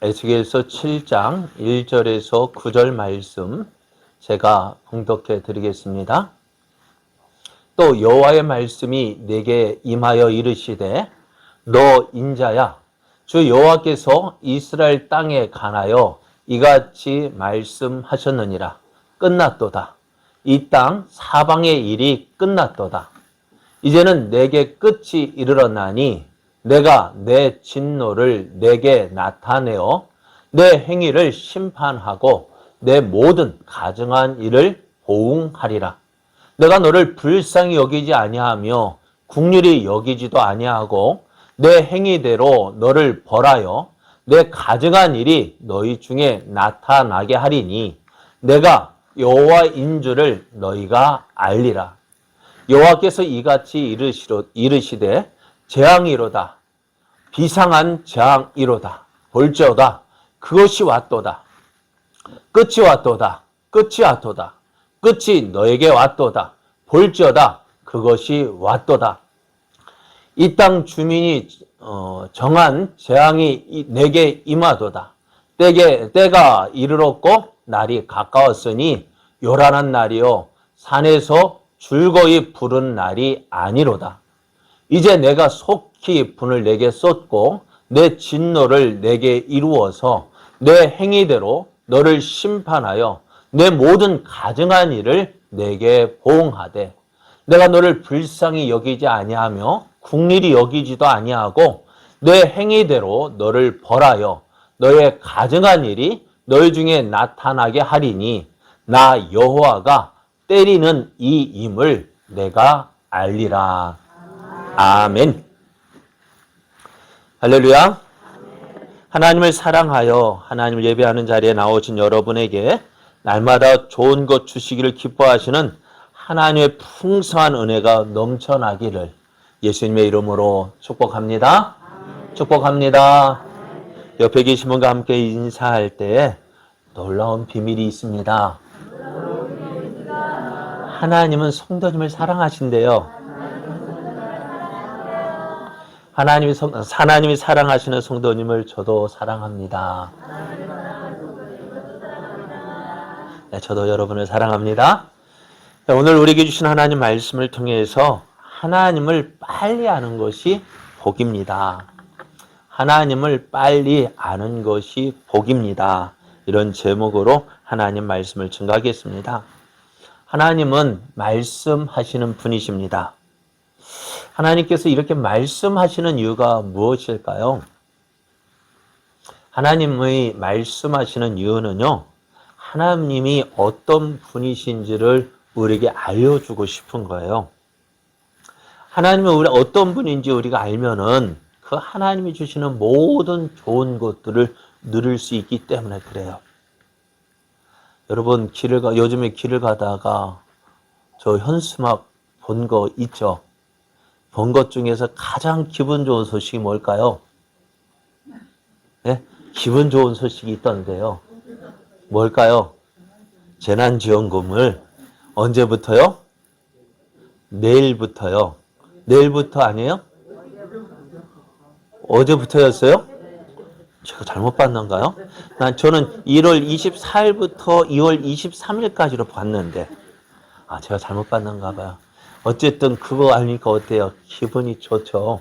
에스겔서 7장 1절에서 9절 말씀 제가 봉독해 드리겠습니다. 또 여호와의 말씀이 내게 임하여 이르시되 너 인자야 주 여호와께서 이스라엘 땅에 관하여 이같이 말씀하셨느니라. 끝났도다. 이 땅 사방의 일이 끝났도다. 이제는 내게 끝이 이르렀나니 내가 내 진노를 내게 나타내어 내 행위를 심판하고 내 모든 가증한 일을 보응하리라. 내가 너를 불쌍히 여기지 아니하며 긍휼히 여기지도 아니하고 내 행위대로 너를 벌하여 내 가증한 일이 너희 중에 나타나게 하리니 내가 여호와인 줄을 너희가 알리라. 여호와께서 이같이 이르시되 재앙이로다. 비상한 재앙이로다. 볼지어다. 그것이 왔도다. 끝이 왔도다. 끝이 왔도다. 끝이 너에게 왔도다. 볼지어다. 그것이 왔도다. 이 땅 주민이 정한 재앙이 내게 임하도다. 때가 이르렀고 날이 가까웠으니 요란한 날이요 산에서 즐거이 부른 날이 아니로다. 이제 내가 속히 분을 내게 쏟고 내 진노를 내게 이루어서 내 행위대로 너를 심판하여 내 모든 가증한 일을 내게 보응하되 내가 너를 불쌍히 여기지 아니하며 긍휼히 여기지도 아니하고 내 행위대로 너를 벌하여 너의 가증한 일이 너희 중에 나타나게 하리니 나 여호와가 때리는 이 임을 내가 알리라. 아멘. 할렐루야. 하나님을 사랑하여 하나님을 예배하는 자리에 나오신 여러분에게 날마다 좋은 것 주시기를 기뻐하시는 하나님의 풍성한 은혜가 넘쳐나기를 예수님의 이름으로 축복합니다. 축복합니다. 옆에 계신 분과 함께 인사할 때에 놀라운 비밀이 있습니다. 하나님은 성도님을 사랑하신대요. 하나님이 사랑하시는 성도님을 저도 사랑합니다. 네, 저도 여러분을 사랑합니다. 오늘 우리에게 주신 하나님 말씀을 통해서 하나님을 빨리 아는 것이 복입니다. 하나님을 빨리 아는 것이 복입니다. 이런 제목으로 하나님 말씀을 증거하겠습니다. 하나님은 말씀하시는 분이십니다. 하나님께서 이렇게 말씀하시는 이유가 무엇일까요? 하나님의 말씀하시는 이유는요, 하나님이 어떤 분이신지를 우리에게 알려주고 싶은 거예요. 하나님은 우리 어떤 분인지 우리가 알면은 그 하나님이 주시는 모든 좋은 것들을 누릴 수 있기 때문에 그래요. 여러분 요즘에 길을 가다가 저 현수막 본 거 있죠? 본 것 중에서 가장 기분 좋은 소식이 뭘까요? 네? 기분 좋은 소식이 있던데요. 뭘까요? 재난지원금을 언제부터요? 내일부터요. 내일부터 아니에요? 어제부터였어요? 제가 잘못 봤는가요? 저는 1월 24일부터 2월 23일까지로 봤는데 제가 잘못 봤는가 봐요. 어쨌든 그거 알니까 어때요? 기분이 좋죠.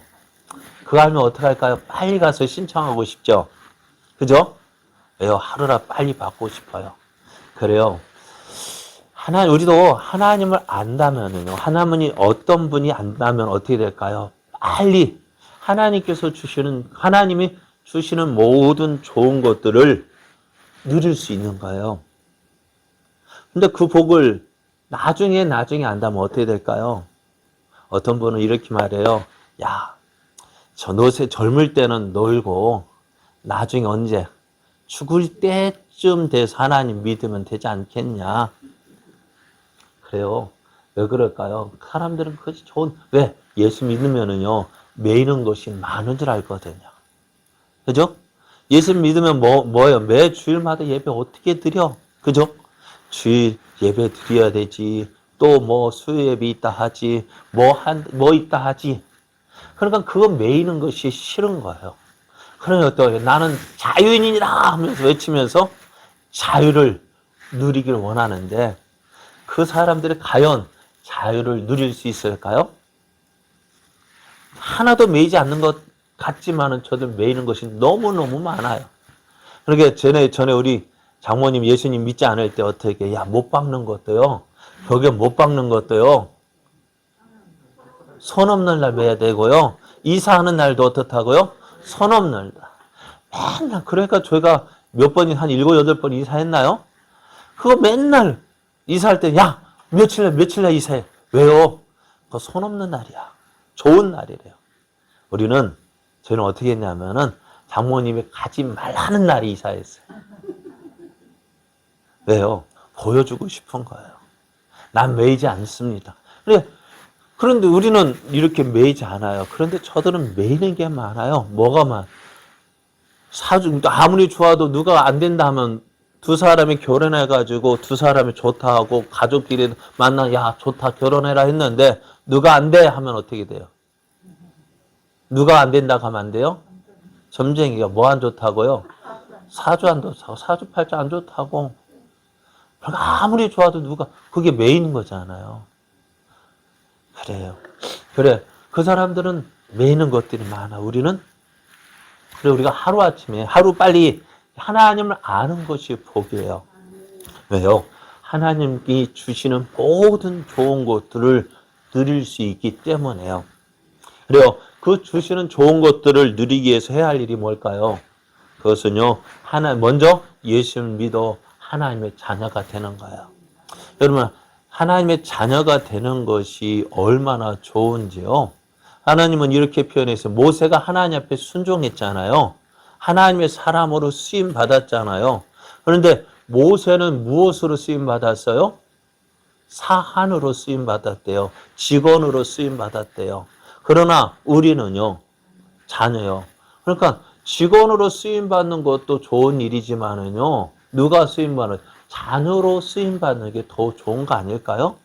그거 알면 어떡할까요? 빨리 가서 신청하고 싶죠? 그죠? 왜요? 하루라 빨리 받고 싶어요. 그래요. 우리도 하나님을 안다면요. 하나님이 어떤 분이 안다면 어떻게 될까요? 빨리 하나님이 주시는 모든 좋은 것들을 누릴 수 있는 거예요. 근데 그 복을 나중에 안다면 어떻게 될까요? 어떤 분은 이렇게 말해요. 야, 젊을 때는 놀고 나중에 언제? 죽을 때쯤 돼서 하나님 믿으면 되지 않겠냐? 그래요. 왜 그럴까요? 사람들은 그것이 왜? 예수 믿으면은요, 매이는 것이 많은 줄 알거든요. 그죠? 예수 믿으면 뭐예요? 매 주일마다 예배 어떻게 드려? 그죠? 주일 예배 드려야 되지. 또 수요 예배 있다 하지. 뭐 있다 하지. 그러니까 그거 매이는 것이 싫은 거예요. 그러니 또 나는 자유인이다 하면서 외치면서 자유를 누리길 원하는데 그 사람들이 과연 자유를 누릴 수 있을까요? 하나도 매이지 않는 것 같지만은 저들 매이는 것이 너무너무 많아요. 그러게 전에 우리 장모님 예수님 믿지 않을 때 어떻게 못 박는 것도요. 벽에 못 박는 것도요. 선 없는 날 매야 되고요. 이사하는 날도 어떻다고요? 선 없는 날. 맨날 그러니까 저희가 몇 번이 한 7, 8번 이사했나요? 그거 맨날 이사할 때 며칠 날 이사해. 왜요? 그거 선 없는 날이야. 좋은 날이래요. 저희는 어떻게 했냐면은 장모님이 가지 말라는 날이 이사했어요. 왜요? 보여주고 싶은 거예요. 난 매이지 않습니다. 그런데 우리는 이렇게 매이지 않아요. 그런데 저들은 매이는 게 많아요. 뭐가 많아요? 아무리 좋아도 누가 안 된다 하면 두 사람이 결혼해가지고 두 사람이 좋다 하고 가족끼리 만나 좋다 결혼해라 했는데 누가 안 돼 하면 어떻게 돼요? 누가 안 된다고 하면 안 돼요? 점쟁이가 뭐 안 좋다고요? 사주 안 좋다고 사주팔자 안 좋다고. 그러니까 아무리 좋아도 그게 매이는 거잖아요. 그래요. 그래 그 사람들은 매이는 것들이 많아. 우리가 하루 빨리 하나님을 아는 것이 복이에요. 왜요? 하나님이 주시는 모든 좋은 것들을 누릴 수 있기 때문에요. 그래요. 그 주시는 좋은 것들을 누리기 위해서 해야 할 일이 뭘까요? 그것은요. 먼저 예수를 믿어 하나님의 자녀가 되는 거예요. 여러분, 하나님의 자녀가 되는 것이 얼마나 좋은지요. 하나님은 이렇게 표현해서 모세가 하나님 앞에 순종했잖아요. 하나님의 사람으로 쓰임 받았잖아요. 그런데 모세는 무엇으로 쓰임 받았어요? 사한으로 쓰임 받았대요. 직원으로 쓰임 받았대요. 그러나 우리는요, 자녀요. 그러니까 직원으로 쓰임 받는 것도 좋은 일이지만은요, 누가 쓰임 받는 자녀로 쓰임 받는 게 더 좋은 거 아닐까요?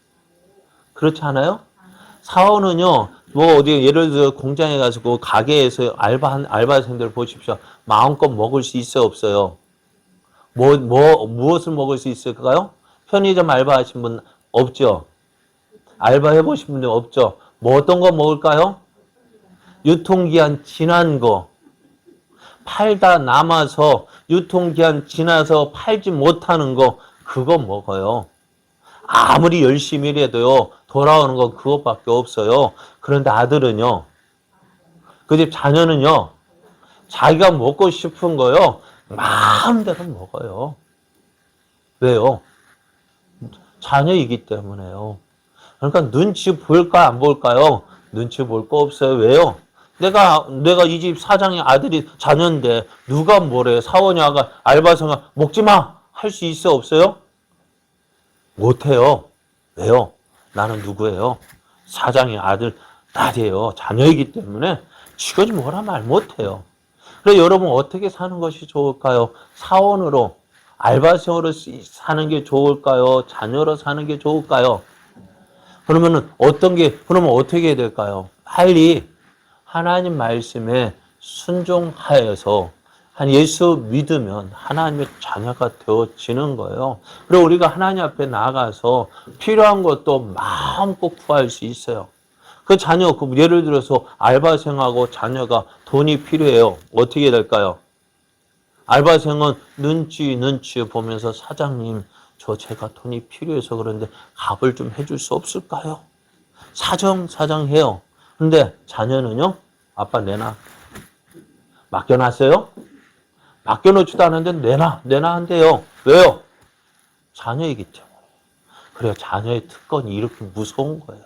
그렇지 않아요? 사원은요, 어디 예를 들어 공장에 가서 가게에서 알바생들 보십시오. 마음껏 먹을 수 있어요, 없어요? 무엇을 먹을 수 있을까요? 편의점 알바하신 분 없죠? 알바 해보신 분들 없죠? 어떤 거 먹을까요? 유통기한 지난 거. 팔다 남아서 유통기한 지나서 팔지 못하는 거, 그거 먹어요. 아무리 열심히 일해도요, 돌아오는 건 그것밖에 없어요. 그런데 아들은요, 그 집 자녀는요, 자기가 먹고 싶은 거요, 마음대로 먹어요. 왜요? 자녀이기 때문에요. 그러니까 눈치 볼까 안 볼까요? 눈치 볼 거 없어요. 왜요? 내가 이 집 사장의 아들이 자녀인데 누가 뭐래? 사원이 아가 알바생아 먹지 마! 할 수 있어 없어요? 못해요. 왜요? 나는 누구예요? 사장의 아들 딸이에요. 자녀이기 때문에 지금 뭐라 말 못해요. 그래 여러분 어떻게 사는 것이 좋을까요? 사원으로 알바생으로 사는 게 좋을까요? 자녀로 사는 게 좋을까요? 그러면 어떻게 해야 될까요? 빨리 하나님 말씀에 순종하여서 예수 믿으면 하나님의 자녀가 되어지는 거예요. 그리고 우리가 하나님 앞에 나가서 필요한 것도 마음껏 구할 수 있어요. 그 자녀, 예를 들어서 알바생하고 자녀가 돈이 필요해요. 어떻게 해야 될까요? 알바생은 눈치 보면서 사장님, 제가 돈이 필요해서 그런데 값을 좀 해줄 수 없을까요? 사정해요. 근데 자녀는요? 아빠 내놔. 맡겨놨어요? 맡겨놓지도 않은데 내놔 한대요. 왜요? 자녀이기 때문에. 그래요. 자녀의 특권이 이렇게 무서운 거예요.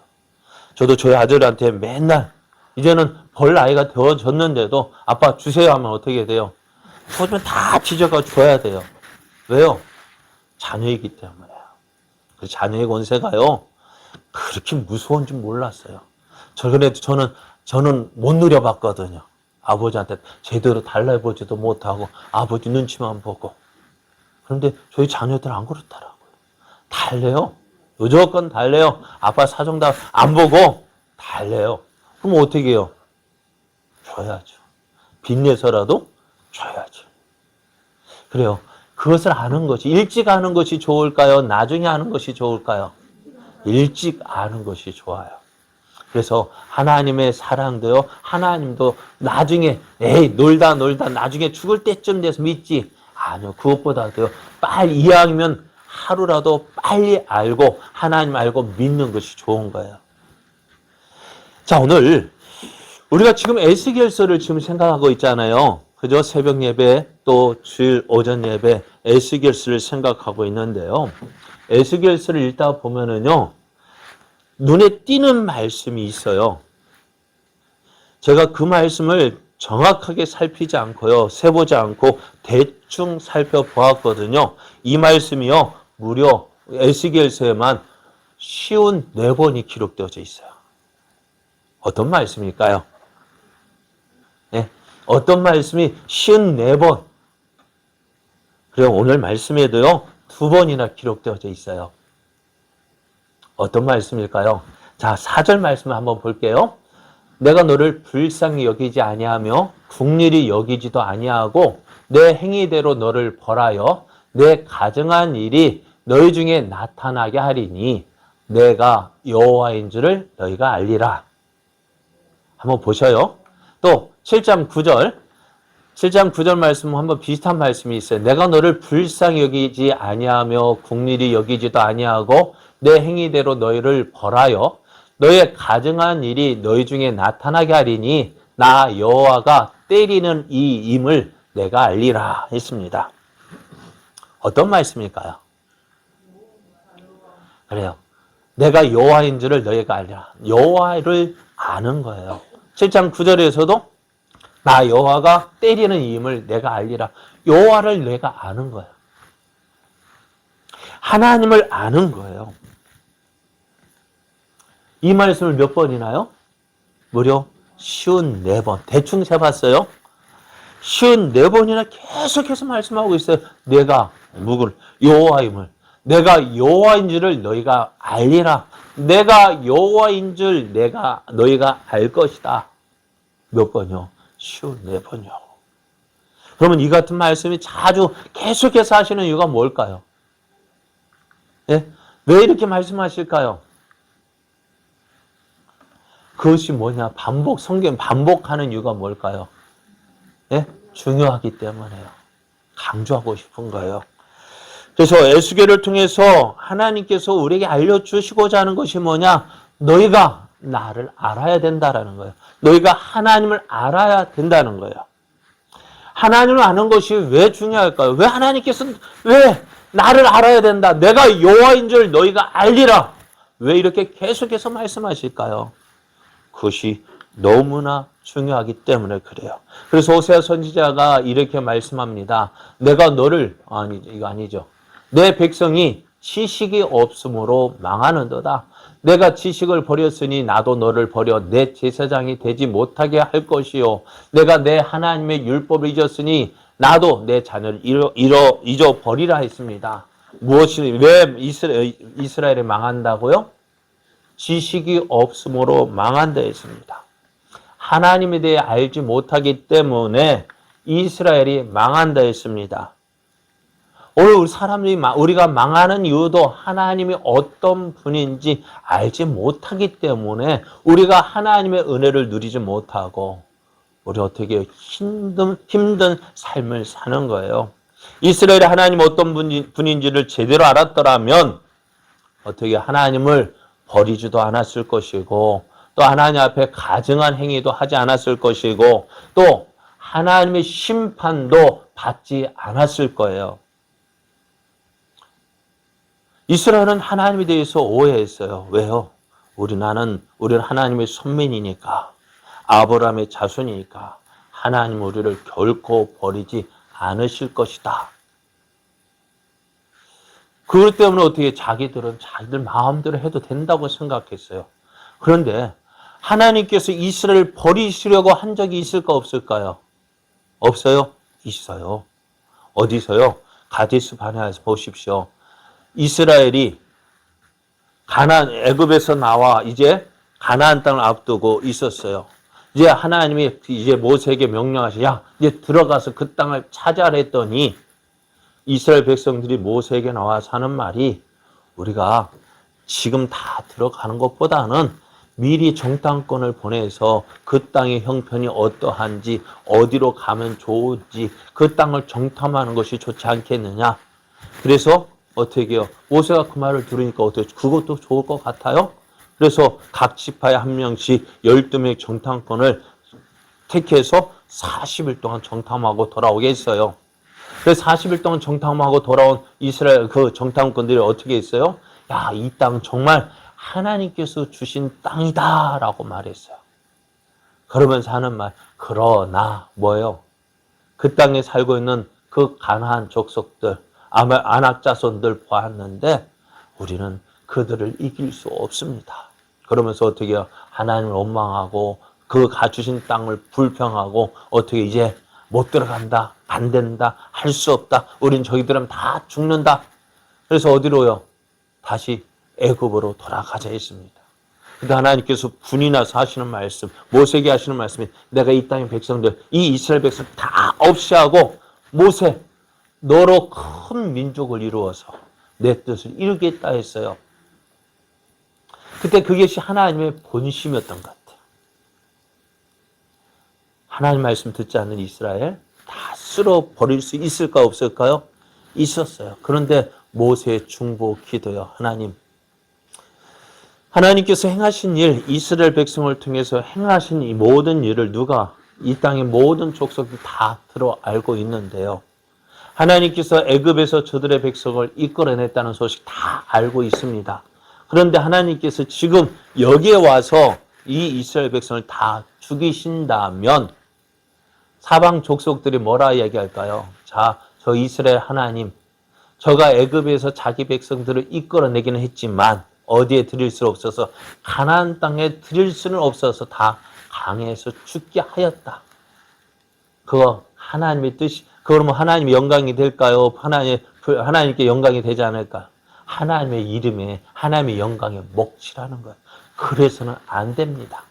저도 저희 아들한테 맨날 이제는 벌 나이가 되어졌는데도 아빠 주세요 하면 어떻게 돼요? 그거는 다 지져가 줘야 돼요. 왜요? 자녀이기 때문에요. 그 자녀의 권세가요. 그렇게 무서운 줄 몰랐어요. 저는 못 누려봤거든요. 아버지한테 제대로 달래보지도 못하고 아버지 눈치만 보고. 그런데 저희 자녀들 안 그렇더라고요. 달래요. 무조건 달래요. 아빠 사정 다 안 보고 달래요. 그럼 어떻게 해요? 줘야죠. 빚내서라도 줘야지. 그래요. 그것을 아는 것이, 일찍 아는 것이 좋을까요? 나중에 아는 것이 좋을까요? 일찍 아는 것이 좋아요. 그래서 하나님의 사랑도요, 하나님도 나중에, 놀다 나중에 죽을 때쯤 돼서 믿지. 아니요, 그것보다도요, 빨리 이왕이면 하루라도 빨리 알고, 하나님 알고 믿는 것이 좋은 거예요. 자, 오늘, 우리가 지금 에스겔서를 지금 생각하고 있잖아요. 그죠? 새벽 예배, 또 주일 오전 예배, 에스겔서를 생각하고 있는데요. 에스겔서를 읽다 보면은요, 눈에 띄는 말씀이 있어요. 제가 그 말씀을 정확하게 살피지 않고요, 세보지 않고 대충 살펴보았거든요. 이 말씀이요, 무려 에스겔서에만 54번이 기록되어져 있어요. 어떤 말씀일까요? 네, 어떤 말씀이 54번. 그리고 오늘 말씀에도요, 2번이나 기록되어져 있어요. 어떤 말씀일까요? 자, 4절 말씀을 한번 볼게요. 내가 너를 불쌍히 여기지 아니하며 국률이 여기지도 아니하고 내 행위대로 너를 벌하여 내 가정한 일이 너희 중에 나타나게 하리니 내가 여호와인 줄을 너희가 알리라. 한번 보셔요. 또 7장 9절. 7장 9절 말씀은 한번 비슷한 말씀이 있어요. 내가 너를 불쌍히 여기지 아니하며 국률이 여기지도 아니하고 내 행위대로 너희를 벌하여 너의 가증한 일이 너희 중에 나타나게 하리니 나 여호와가 때리는 이 임을 내가 알리라 했습니다. 어떤 말씀일까요? 그래요. 내가 여호와인 줄을 너희가 알리라. 여호와를 아는 거예요. 7장 9절에서도 나 여호와가 때리는 임을 내가 알리라. 여호와를 내가 아는 거예요. 하나님을 아는 거예요. 이 말씀을 몇 번이나요? 무려 54번. 대충 세봤어요. 54번이나 계속해서 말씀하고 있어요. 내가 누구를? 여호와임을. 내가 여호와인 줄을 너희가 알리라. 내가 여호와인 줄 너희가 알 것이다. 몇 번이요? 54번이요. 그러면 이 같은 말씀이 자주 계속해서 하시는 이유가 뭘까요? 예? 왜 이렇게 말씀하실까요? 그것이 뭐냐? 성경 반복하는 이유가 뭘까요? 예? 중요하기 때문에요. 강조하고 싶은 거예요. 그래서 에스겔을 통해서 하나님께서 우리에게 알려주시고자 하는 것이 뭐냐? 너희가 나를 알아야 된다라는 거예요. 너희가 하나님을 알아야 된다는 거예요. 하나님을 아는 것이 왜 중요할까요? 왜 하나님께서 왜 나를 알아야 된다? 내가 여호와인 줄 너희가 알리라. 왜 이렇게 계속해서 말씀하실까요? 그것이 너무나 중요하기 때문에 그래요. 그래서 호세아 선지자가 이렇게 말씀합니다. 내가 너를 이거 아니죠. 내 백성이 지식이 없으므로 망하는도다. 내가 지식을 버렸으니 나도 너를 버려 내 제사장이 되지 못하게 할 것이요. 내가 내 하나님의 율법을 잊었으니 나도 내 자녀를 잊어버리라 했습니다. 왜 이스라엘이 망한다고요? 지식이 없으므로 망한다 했습니다. 하나님에 대해 알지 못하기 때문에 이스라엘이 망한다 했습니다. 오늘 우리가 망하는 이유도 하나님이 어떤 분인지 알지 못하기 때문에 우리가 하나님의 은혜를 누리지 못하고 우리 어떻게 힘든 삶을 사는 거예요. 이스라엘이 하나님 어떤 분인지를 제대로 알았더라면 어떻게 하나님을 버리지도 않았을 것이고 또 하나님 앞에 가증한 행위도 하지 않았을 것이고 또 하나님의 심판도 받지 않았을 거예요. 이스라엘은 하나님에 대해서 오해했어요. 왜요? 우리는 하나님의 선민이니까 아브라함의 자손이니까 하나님 우리를 결코 버리지 않으실 것이다. 그것 때문에 어떻게 자기들 마음대로 해도 된다고 생각했어요. 그런데 하나님께서 이스라엘을 버리시려고 한 적이 있을까 없을까요? 없어요? 있어요. 어디서요? 가데스 바네아에서 보십시오. 이스라엘이 애굽에서 나와 이제 가나안 땅을 앞두고 있었어요. 이제 하나님이 이제 모세에게 명령하시, 야, 이제 들어가서 그 땅을 차지하라 했더니 이스라엘 백성들이 모세에게 나와서 하는 말이, 우리가 지금 다 들어가는 것보다는 미리 정탐꾼을 보내서 그 땅의 형편이 어떠한지, 어디로 가면 좋은지 그 땅을 정탐하는 것이 좋지 않겠느냐. 그래서 어떻게 해요? 모세가 그 말을 들으니까 어때요? 그것도 좋을 것 같아요? 그래서 각 지파에 한 명씩 12명 정탐꾼을 택해서 40일 동안 정탐하고 돌아오게 했어요. 그래서 40일 동안 정탐하고 돌아온 이스라엘 그 정탐꾼들이 어떻게 했어요? 야, 이 땅 정말 하나님께서 주신 땅이다 라고 말했어요. 그러면서 하는 말, 그러나 뭐예요? 그 땅에 살고 있는 그 가나안 족속들, 아낙 자손들 보았는데 우리는 그들을 이길 수 없습니다. 그러면서 어떻게 해요? 하나님을 원망하고 그 가주신 땅을 불평하고 어떻게 이제 못 들어간다, 안 된다, 할 수 없다, 우린 저기들은 다 죽는다. 그래서 어디로요? 다시 애굽으로 돌아가자 했습니다. 근데 하나님께서 분이 나서 하시는 말씀, 모세에게 하시는 말씀이, 내가 이 땅의 백성들, 이 이스라엘 백성 다 없이 하고 모세, 너로 큰 민족을 이루어서 내 뜻을 이루겠다 했어요. 그때 그것이 하나님의 본심이었던 것 같아요. 하나님 말씀 듣지 않는 이스라엘 다 쓸어버릴 수 있을까 없을까요? 있었어요. 그런데 모세의 중보 기도요. 하나님께서 행하신 일, 이스라엘 백성을 통해서 행하신 이 모든 일을 누가, 이 땅의 모든 족속이 다 들어 알고 있는데요. 하나님께서 애굽에서 저들의 백성을 이끌어냈다는 소식 다 알고 있습니다. 그런데 하나님께서 지금 여기에 와서 이 이스라엘 백성을 다 죽이신다면 사방 족속들이 뭐라 이야기할까요? 자, 저 이스라엘 하나님, 저가 애굽에서 자기 백성들을 이끌어내기는 했지만 어디에 드릴 수 없어서, 가나안 땅에 드릴 수는 없어서 다 강해서 죽게 하였다. 그거 하나님의 뜻이, 그러면 하나님의 영광이 될까요? 하나님께 영광이 되지 않을까? 하나님의 이름에, 하나님의 영광에 몫이라는 거예요. 그래서는 안 됩니다.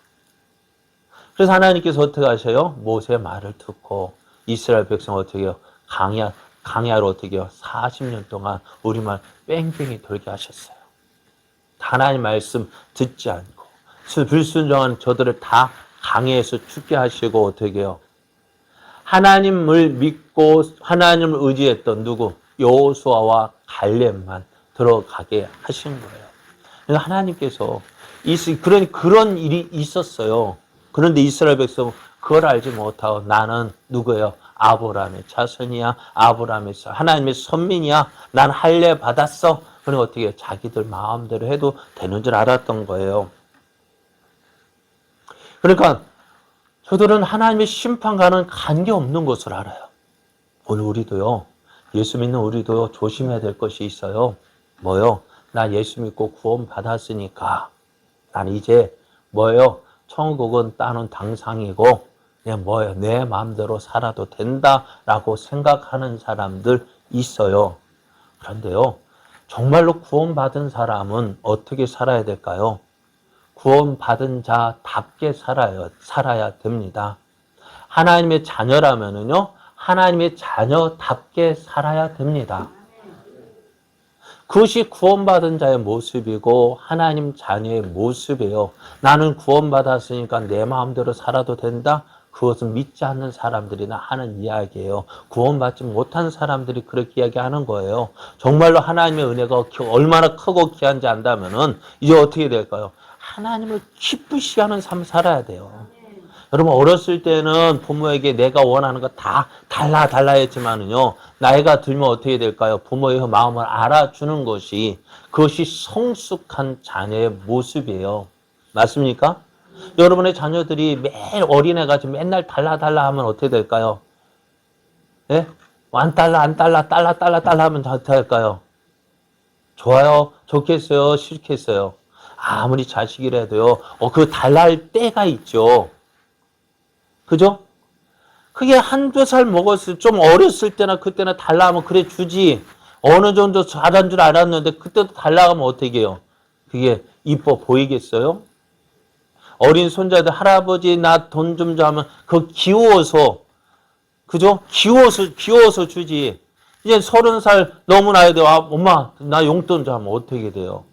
그래서 하나님께서 어떻게 하셔요? 모세의 말을 듣고 이스라엘 백성 어떻게 해요? 강야로 어떻게 해요? 40년 동안 우리말 뺑뺑이 돌게 하셨어요. 하나님 말씀 듣지 않고 불순종한 저들을 다 강해에서 죽게 하시고 어떻게 해요? 하나님을 믿고 하나님을 의지했던 누구? 여호수아와 갈렙만 들어가게 하신 거예요. 그러니까 하나님께서 그런 일이 있었어요. 그런데 이스라엘 백성은 그걸 알지 못하고 나는 누구예요? 아브라함의 자손이야. 아브라함의 하나님의 선민이야. 난 할례 받았어. 그러니까 어떻게 해요? 자기들 마음대로 해도 되는 줄 알았던 거예요. 그러니까 저들은 하나님의 심판과는 관계없는 것을 알아요. 오늘 우리도요. 예수 믿는 우리도 조심해야 될 것이 있어요. 뭐요? 나 예수 믿고 구원 받았으니까 난 이제 뭐예요? 천국은 따는 당상이고 그냥 뭐예요? 내 마음대로 살아도 된다라고 생각하는 사람들 있어요. 그런데요. 정말로 구원받은 사람은 어떻게 살아야 될까요? 구원받은 자답게 살아야 됩니다. 하나님의 자녀라면은요, 하나님의 자녀답게 살아야 됩니다. 그것이 구원받은 자의 모습이고 하나님 자녀의 모습이에요. 나는 구원받았으니까 내 마음대로 살아도 된다? 그것은 믿지 않는 사람들이나 하는 이야기예요. 구원받지 못한 사람들이 그렇게 이야기하는 거예요. 정말로 하나님의 은혜가 얼마나 크고 귀한지 안다면은 이제 어떻게 될까요? 하나님을 기쁘시게 하는 삶을 살아야 돼요. 여러분 어렸을 때는 부모에게 내가 원하는 거 다 달라 했지만은요. 나이가 들면 어떻게 될까요? 부모의 마음을 알아주는 그것이 성숙한 자녀의 모습이에요. 맞습니까? 여러분의 자녀들이 매일 어린애같이 맨날 달라 하면 어떻게 될까요? 예? 안 달라 하면 어떻게 할까요? 좋아요? 좋겠어요? 싫겠어요? 아무리 자식이라도요. 그 달라할 때가 있죠. 그죠? 그게 한두 살 먹었을 좀 어렸을 때나 그때나 달라 하면 그래 주지. 어느 정도 잘한 줄 알았는데 그때도 달라 하면 어떻게 해요? 그게 이뻐 보이겠어요? 어린 손자들 할아버지 나 돈 좀 줘 하면 그 기워서 그죠? 기워서 주지. 이제 30살 넘은 아이들 엄마 나 용돈 좀 하면 어떻게 돼요?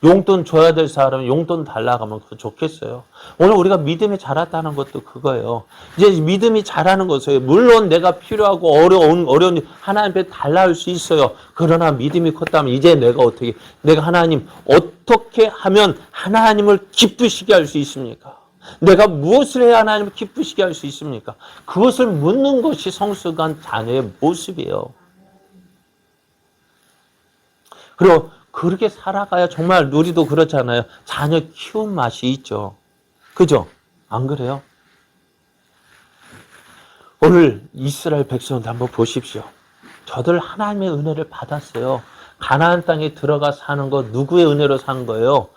용돈 줘야 될 사람은 용돈 달라고 하면 그거 좋겠어요. 오늘 우리가 믿음이 자랐다는 것도 그거예요. 이제 믿음이 자라는 것이에요. 물론 내가 필요하고 어려운 일 하나님 앞에 달라할 수 있어요. 그러나 믿음이 컸다면 이제 내가 하나님 어떻게 하면 하나님을 기쁘시게 할 수 있습니까? 내가 무엇을 해야 하나님을 기쁘시게 할 수 있습니까? 그것을 묻는 것이 성숙한 자녀의 모습이에요. 그리고 그렇게 살아가야 정말 우리도 그렇잖아요. 자녀 키운 맛이 있죠. 그죠? 안 그래요? 오늘 이스라엘 백성들 한번 보십시오. 저들 하나님의 은혜를 받았어요. 가나안 땅에 들어가 사는 거 누구의 은혜로 산 거예요?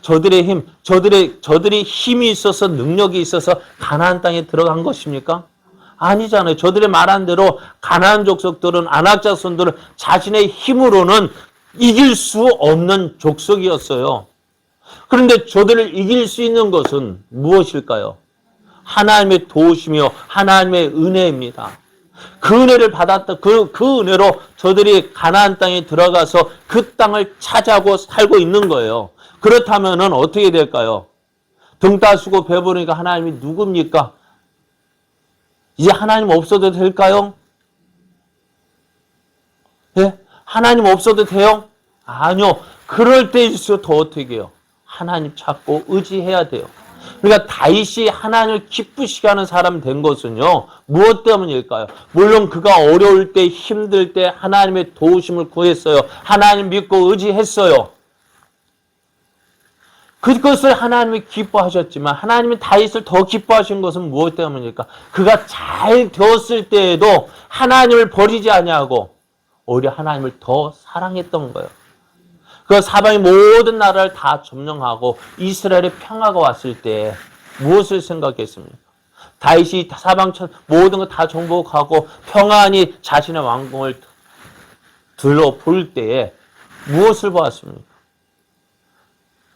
저들의 힘, 저들이 힘이 있어서 능력이 있어서 가나안 땅에 들어간 것입니까? 아니잖아요. 저들의 말한 대로 가나안 족속들은 아낙 자손들은 자신의 힘으로는 이길 수 없는 족속이었어요. 그런데 저들을 이길 수 있는 것은 무엇일까요? 하나님의 도우심이요, 하나님의 은혜입니다. 그 은혜를 받았다. 그 은혜로 저들이 가나안 땅에 들어가서 그 땅을 차지하고 살고 있는 거예요. 그렇다면은 어떻게 될까요? 등 따시고 배부르니까 하나님이 누굽니까? 이제 하나님 없어도 될까요? 예? 하나님 없어도 돼요? 아니요. 그럴 때일수록 더 어떻게 해요? 하나님 찾고 의지해야 돼요. 그러니까 다윗이 하나님을 기쁘시게 하는 사람 된 것은요. 무엇 때문일까요? 물론 그가 어려울 때 힘들 때 하나님의 도우심을 구했어요. 하나님 믿고 의지했어요. 그것을 하나님이 기뻐하셨지만 하나님이 다윗을 더 기뻐하신 것은 무엇 때문일까? 그가 잘 되었을 때에도 하나님을 버리지 아니하고 오히려 하나님을 더 사랑했던 거예요. 그 사방의 모든 나라를 다 점령하고 이스라엘의 평화가 왔을 때 무엇을 생각했습니까? 다윗이 사방 모든 거 다 정복하고 평안히 자신의 왕궁을 둘러볼 때에 무엇을 보았습니까?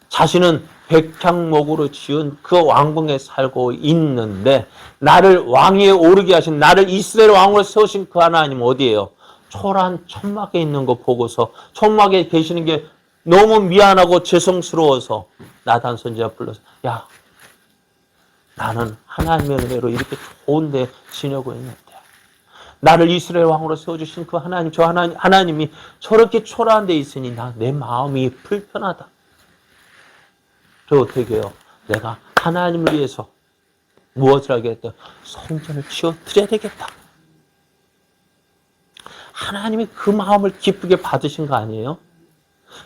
자신은 백향목으로 지은 그 왕궁에 살고 있는데 나를 왕위에 오르게 하신 나를 이스라엘 왕으로 세우신 그 하나님 어디예요? 초라한 천막에 있는 거 보고서 천막에 계시는 게 너무 미안하고 죄송스러워서 나단 선지자 불러서 야 나는 하나님의 은혜로 이렇게 좋은 데 지내고 있는데 나를 이스라엘 왕으로 세워주신 그 하나님 저 하나님이 저렇게 초라한 데 있으니 내 마음이 불편하다. 저 어떻게 해요? 내가 하나님을 위해서 무엇을 하겠다? 성전을 지어 드려야 되겠다. 하나님이 그 마음을 기쁘게 받으신 거 아니에요?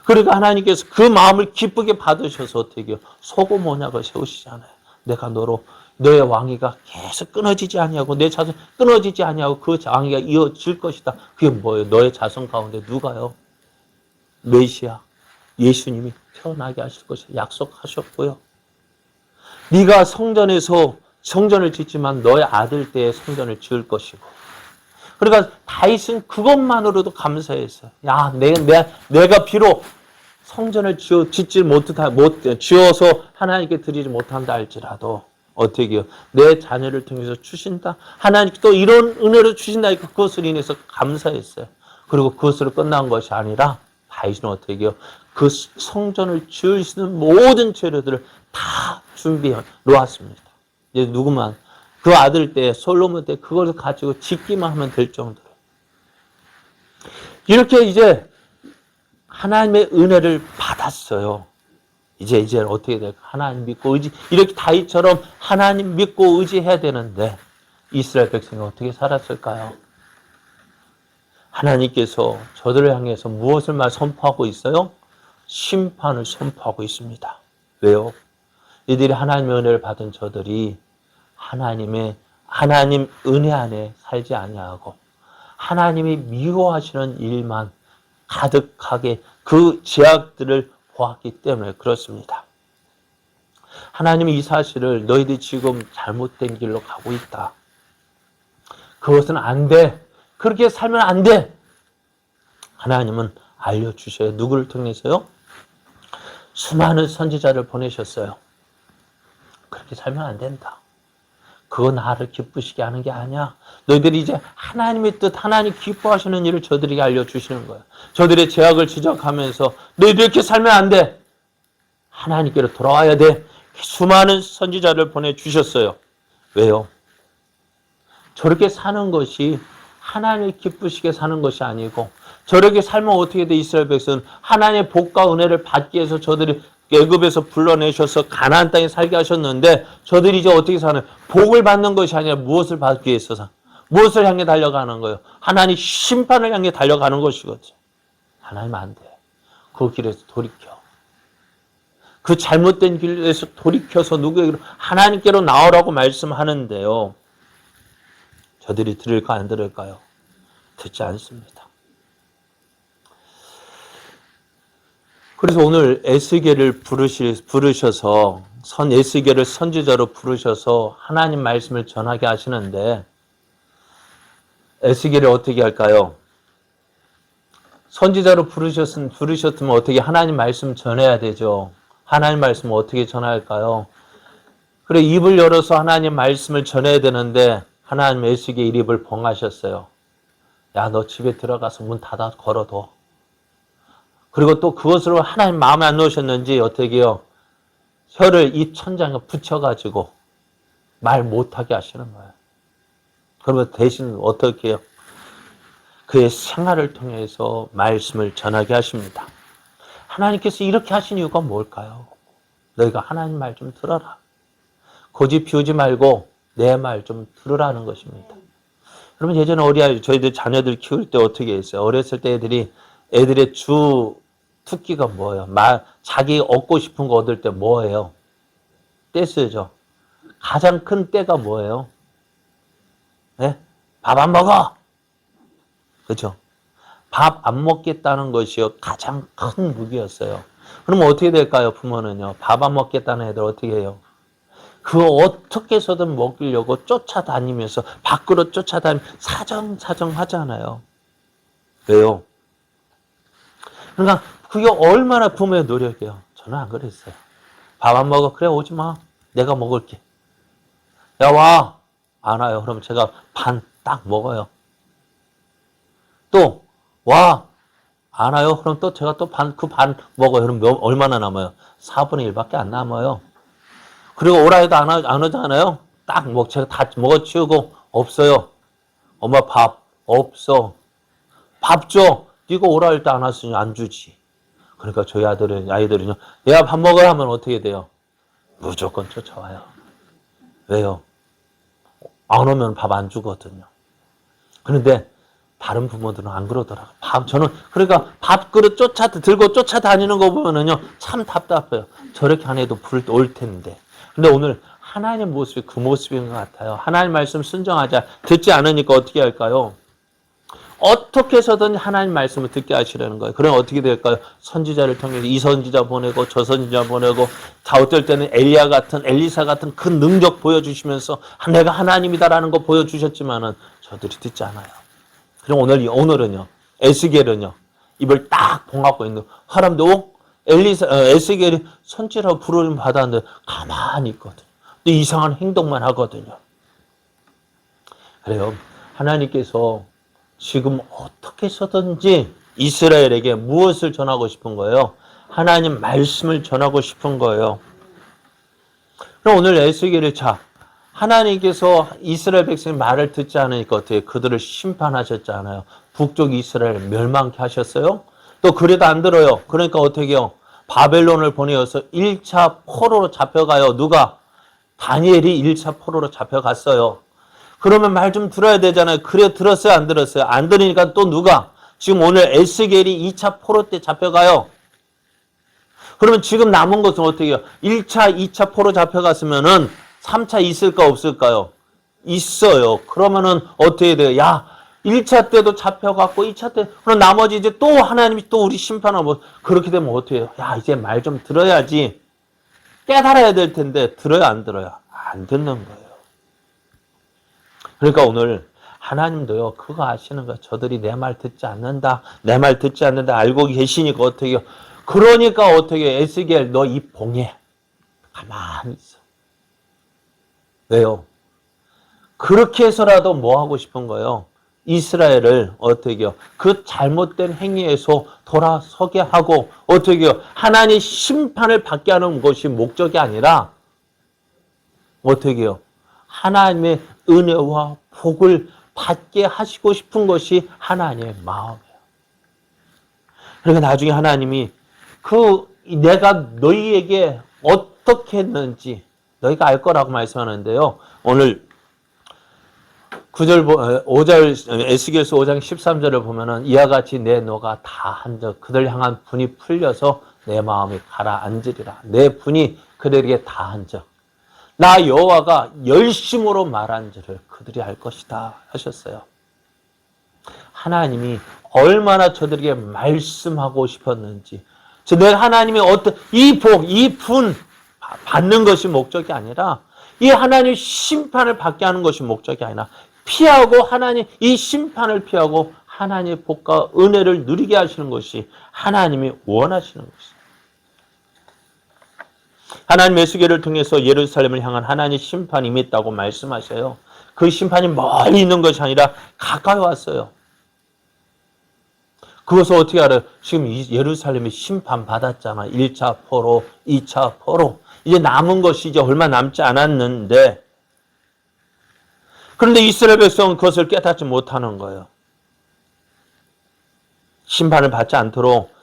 그러니까 하나님께서 그 마음을 기쁘게 받으셔서 어떻게 해요? 소금 언약을 세우시잖아요. 내가 너의 왕위가 계속 끊어지지 아니하고 내 자손 끊어지지 아니하고 그 왕위가 이어질 것이다. 그게 뭐예요? 너의 자손 가운데 누가요? 메시아 예수님이 태어나게 하실 것을 약속하셨고요. 네가 성전에서 성전을 짓지만 너의 아들 때에 성전을 지을 것이고. 그러니까 다윗은 그것만으로도 감사했어요. 야, 내가 비록 성전을 지어서 하나님께 드리지 못한다 할지라도 어떻게 해요? 내 자녀를 통해서 주신다. 하나님께 또 이런 은혜를 주신다니까 그것을 인해서 감사했어요. 그리고 그것으로 끝난 것이 아니라 다윗은 어떻게 해요? 그 성전을 지을 수 있는 모든 재료들을 다 준비해 놓았습니다. 이제 누구만 그 아들 때 솔로몬 때 그걸 가지고 짓기만 하면 될 정도로 이렇게 이제 하나님의 은혜를 받았어요. 이제 어떻게 될까? 하나님 믿고 이렇게 다윗처럼 하나님 믿고 의지해야 되는데 이스라엘 백성이 어떻게 살았을까요? 하나님께서 저들을 향해서 무엇을 선포하고 있어요? 심판을 선포하고 있습니다. 왜요? 이들이 하나님의 은혜를 받은 저들이 하나님 은혜 안에 살지 아니하고 하나님이 미워하시는 일만 가득하게 그 제약들을 보았기 때문에 그렇습니다. 하나님이 이 사실을 너희들이 지금 잘못된 길로 가고 있다. 그것은 안 돼. 그렇게 살면 안 돼. 하나님은 알려주셔요. 누구를 통해서요? 수많은 선지자를 보내셨어요. 그렇게 살면 안 된다. 그거 나를 기쁘시게 하는 게 아니야. 너희들이 이제 하나님의 뜻, 하나님 기뻐하시는 일을 저들에게 알려주시는 거야. 저들의 죄악을 지적하면서 너희들 이렇게 살면 안 돼. 하나님께로 돌아와야 돼. 수많은 선지자를 보내주셨어요. 왜요? 저렇게 사는 것이 하나님을 기쁘시게 사는 것이 아니고 저렇게 살면 어떻게 돼? 이스라엘 백성은 하나님의 복과 은혜를 받기 위해서 저들이 애굽에서 불러내셔서 가나안 땅에 살게 하셨는데 저들이 이제 어떻게 사는? 복을 받는 것이 아니라 무엇을 받기 위해서 무엇을 향해 달려가는 거예요? 하나님 심판을 향해 달려가는 것이거든요. 하나님 안 돼. 그 길에서 돌이켜. 그 잘못된 길에서 돌이켜서 누구에게로? 하나님께로 나오라고 말씀하는데요. 저들이 들을까 안 들을까요? 듣지 않습니다. 그래서 오늘 에스겔을 부르셔서 에스겔을 선지자로 부르셔서 하나님 말씀을 전하게 하시는데 에스겔을 어떻게 할까요? 선지자로 부르셨으면 어떻게 하나님 말씀 전해야 되죠. 하나님 말씀을 어떻게 전할까요? 그래 입을 열어서 하나님 말씀을 전해야 되는데 하나님 에스겔 입을 봉하셨어요. 야, 너 집에 들어가서 문 닫아 걸어둬. 그리고 또 그것으로 하나님 마음에 안 넣으셨는지 어떻게 해요? 혀를 입 천장에 붙여가지고 말 못하게 하시는 거예요. 그러면 대신 어떻게 해요? 그의 생활을 통해서 말씀을 전하게 하십니다. 하나님께서 이렇게 하신 이유가 뭘까요? 너희가 하나님 말 좀 들어라. 고집 피우지 말고 내 말 좀 들으라는 것입니다. 그러면 예전에 저희들 자녀들 키울 때 어떻게 했어요? 어렸을 때 애들의 주 특기가 뭐예요? 자기 얻고 싶은 거 얻을 때 뭐예요? 떼 쓰죠. 가장 큰 떼가 뭐예요? 네? 밥 안 먹어! 그렇죠? 밥 안 먹겠다는 것이요. 가장 큰 무기였어요. 그러면 어떻게 될까요? 부모는요. 밥 안 먹겠다는 애들 어떻게 해요? 그거 어떻게 해서든 먹이려고 쫓아다니면서 밖으로 쫓아다니면서 사정사정 하잖아요. 왜요? 그러니까 그게 얼마나 부모의 노력이에요. 저는 안 그랬어요. 밥 안 먹어? 그래 오지 마. 내가 먹을게. 야 와. 안 와요. 그럼 제가 반 딱 먹어요. 또 와. 안 와요. 그럼 또 제가 또 그 반 먹어요. 그럼 얼마나 남아요? 4분의 1밖에 안 남아요. 그리고 오라 해도 안 오잖아요. 딱 제가 다 먹어치우고 없어요. 엄마 밥 없어. 밥 줘. 네가 오라 할 때 안 왔으니 안 주지. 그러니까 저희 아이들은요. 얘가 밥 먹어야 하면 어떻게 돼요? 무조건 쫓아와요. 왜요? 안 오면 밥 안 주거든요. 그런데 다른 부모들은 안 그러더라고요. 저는 그러니까 밥그릇 들고 쫓아다니는 거 보면은요. 참 답답해요. 저렇게 안 해도 불 올 텐데. 근데 오늘 하나님 모습이 그 모습인 것 같아요. 하나님 말씀 순종하자. 듣지 않으니까 어떻게 할까요? 어떻게 해서든 하나님 말씀을 듣게 하시려는 거예요. 그럼 어떻게 될까요? 선지자를 통해서 이 선지자 보내고 저 선지자 보내고 어떨 때는 엘리사 같은 그 능력 보여주시면서 내가 하나님이다라는 거 보여주셨지만은 저들이 듣지 않아요. 그럼 오늘은요. 에스겔은요. 입을 딱 봉하고 있는 사람도 에스겔이 선지자로 부르심 받았는데 가만히 있거든요. 또 이상한 행동만 하거든요. 그래요. 하나님께서 지금 어떻게 해서든지 이스라엘에게 무엇을 전하고 싶은 거예요? 하나님 말씀을 전하고 싶은 거예요. 그럼 오늘 에스겔을 하나님께서 이스라엘 백성의 말을 듣지 않으니까 어떻게 그들을 심판하셨잖아요. 북쪽 이스라엘 멸망케 하셨어요. 또 그래도 안 들어요. 그러니까 어떻게 해요? 바벨론을 보내어서 1차 포로로 잡혀가요. 누가? 다니엘이 1차 포로로 잡혀갔어요. 그러면 말 좀 들어야 되잖아요. 그래 들었어요? 안 들었어요? 안 들으니까 또 누가? 지금 오늘 에스겔이 2차 포로 때 잡혀가요. 그러면 지금 남은 것은 어떻게 해요? 1차, 2차 포로 잡혀갔으면은 3차 있을까 없을까요? 있어요. 그러면은 어떻게 돼요? 야, 1차 때도 잡혀갔고 2차 때 그럼 나머지 이제 또 하나님이 또 우리 심판하고 그렇게 되면 어떻게 해요? 야, 이제 말 좀 들어야지. 깨달아야 될 텐데 들어요, 안 들어요? 안 듣는 거예요. 그러니까 오늘 하나님도요, 그거 아시는 거예요. 저들이 내 말 듣지 않는다. 내 말 듣지 않는다. 알고 계시니까 어떻게 해요? 그러니까 어떻게 해요? 에스겔 너 입 봉해. 가만히 있어. 왜요? 그렇게 해서라도 뭐 하고 싶은 거예요? 이스라엘을 어떻게 해요? 그 잘못된 행위에서 돌아서게 하고 어떻게 해요? 하나님 심판을 받게 하는 것이 목적이 아니라 어떻게 해요? 하나님의 은혜와 복을 받게 하시고 싶은 것이 하나님의 마음이에요. 그러니까 나중에 하나님이 내가 너희에게 어떻게 했는지 너희가 알 거라고 말씀하는데요. 오늘 5절, 에스겔서 5장 13절을 보면은 이와 같이 내 너가 다 한적 그들 향한 분이 풀려서 내 마음이 가라앉으리라. 내 분이 그들에게 다 한적 나 여호와가 열심으로 말한 줄을 그들이 알 것이다 하셨어요. 하나님이 얼마나 저들에게 말씀하고 싶었는지 내가 하나님이 이 복, 이 분 받는 것이 목적이 아니라 이 하나님 심판을 받게 하는 것이 목적이 아니라 피하고 하나님 이 심판을 피하고 하나님의 복과 은혜를 누리게 하시는 것이 하나님이 원하시는 것이에요. 하나님 에스겔을 통해서 예루살렘을 향한 하나님의 심판이 임했다고 말씀하셔요. 그 심판이 멀리 있는 것이 아니라 가까이 왔어요. 그것을 어떻게 알아요? 지금 예루살렘이 심판받았잖아. 1차 포로, 2차 포로. 이제 남은 것이 이제 얼마 남지 않았는데 그런데 이스라엘 백성은 그것을 깨닫지 못하는 거예요. 심판을 받지 않도록